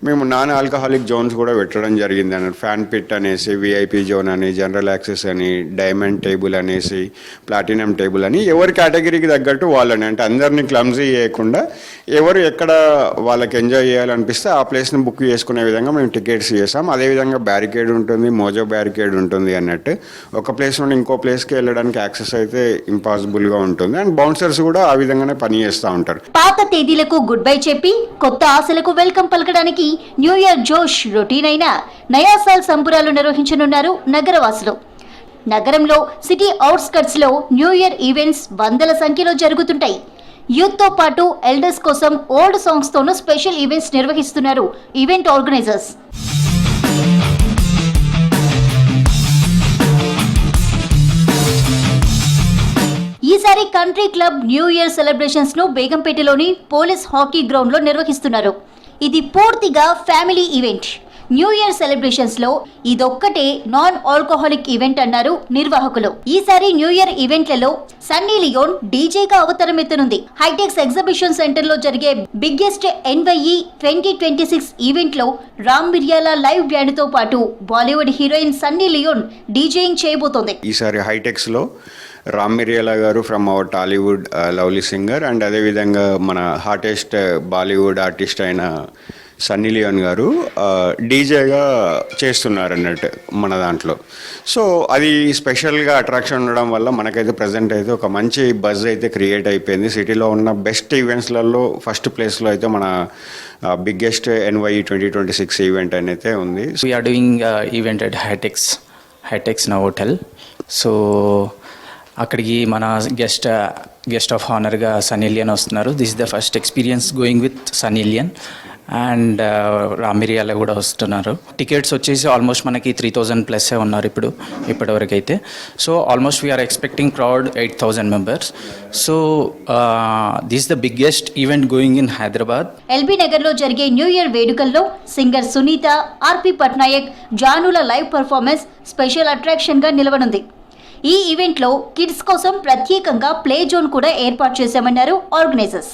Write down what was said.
మేము non alcoholic Jones కూడా పెట్టడం జరిగింది అన్నట్టు. ఫ్యాన్ పిట్ అనేసి, విఐపి జోన్ అని, జనరల్ యాక్సెస్ అని, డైమండ్ టేబుల్ అనేసి, ప్లాటినం టేబుల్ అని, ఎవరి కేటగిరీకి తగ్గట్టు వాళ్ళని, అంటే అందరినీ క్లమ్జీ చేయకుండా ఎవరు ఎక్కడ వాళ్ళకి ఎంజాయ్ చేయాలనిపిస్తే ఆ ప్లేస్ని బుక్ చేసుకునే విధంగా మేము టికెట్స్ చేసాం. అదేవిధంగా బ్యారికేడ్ ఉంటుంది, మోజో బ్యారికేడ్ ఉంటుంది అన్నట్టు. ఒక ప్లేస్ నుండి ఇంకో ప్లేస్కి వెళ్ళడానికి యాక్సెస్ అయితే ఇంపాసిబుల్గా ఉంటుంది. అండ్ బౌన్సర్స్ కూడా ఆ విధంగానే పనిచేస్తూ ఉంటారు. పాత తేదీలకు గుడ్ బై చెప్పి కొత్త ఆశలకు వెల్కమ్ పలకడానికి న్యూ ఇయర్ జోష్ రొటీన్ అయిన నయా సాల్ సంబురాలు నిర్వహించనున్నారు నగరవాసులు. నగరంలో సిటీ అవుట్స్కట్స్ లో న్యూ ఇయర్ ఈవెంట్స్ వందల సంఖ్యలో జరుగుతుంటాయి. యూత్ తో పాటు ఎల్డర్స్ కోసం ఓల్డ్ సాంగ్స్ తోనూ స్పెషల్ ఈవెంట్స్ నిర్వహిస్తున్నారు ఈవెంట్ ఆర్గనైజర్స్. ఈసారి country club new year celebrations ను బేగంపేటలోని పోలీస్ హాకీ గ్రౌండ్ లో నిర్వహిస్తున్నారు. ఇది పూర్తిగా family event. New year celebrations లో ఇదొక్కటే నాన్ ఆల్కహాలిక్ ఈవెంట్ అన్నారు నిర్వాహకులు. ఈసారి న్యూ ఇయర్ ఈవెంట్లలో సన్నీ లియోన్ డీజేగా అవతరమెత్తనుంది. హైటెక్స్ ఎగ్జిబిషన్ సెంటర్ లో జరిగే బిగ్గెస్ట్ NYE 2026 ఈవెంట్ లో రామ్ మిర్యాల లైవ్ బ్యాండ్ తో పాటు Bollywood heroine Sunny Leone DJing చేయబోతోంది. ఈసారి హైటెక్స్ లో Ram Miryala garu from our Tollywood lovely singer, and అదేవిధంగా మన హాటెస్ట్ బాలీవుడ్ ఆర్టిస్ట్ అయిన సన్నీ లియోన్ గారు డీజేగా చేస్తున్నారు అన్నట్టు మన దాంట్లో. సో అది స్పెషల్గా అట్రాక్షన్ ఉండడం వల్ల మనకైతే ప్రజెంట్ అయితే ఒక మంచి బజ్ అయితే క్రియేట్ అయిపోయింది. సిటీలో ఉన్న బెస్ట్ ఈవెంట్స్లలో ఫస్ట్ ప్లేస్లో అయితే మన బిగ్గెస్ట్ NYE 2026 ఈవెంట్ అయితే ఉంది. We are doing event at Hitex నా హోటల్. సో అక్కడికి మన గెస్ట్ ఆఫ్ హానర్గా సన్నీ లియోన్ వస్తున్నారు. This is the first experience going with Sunny Leone and Ram Miryala కూడా వస్తున్నారు. టికెట్స్ వచ్చేసి ఆల్మోస్ట్ మనకి 3000+ ఉన్నారు ఇప్పటివరకు అయితే. So almost we are expecting crowd 8000 members. So this the biggest event going in Hyderabad. LB Nagar లో జరిగే న్యూ ఇయర్ వేడుకల్లో సింగర్ సునీత, ఆర్పి పట్నాయక్, జానుల లైవ్ పర్ఫార్మెన్స్ స్పెషల్ అట్రాక్షన్ గా నిలవనుంది. ఈ ఈవెంట్ లో కిడ్స్ కోసం ప్రత్యేకంగా ప్లే జోన్ కూడా ఏర్పాటు చేశామన్నారు ఆర్గనైజర్స్.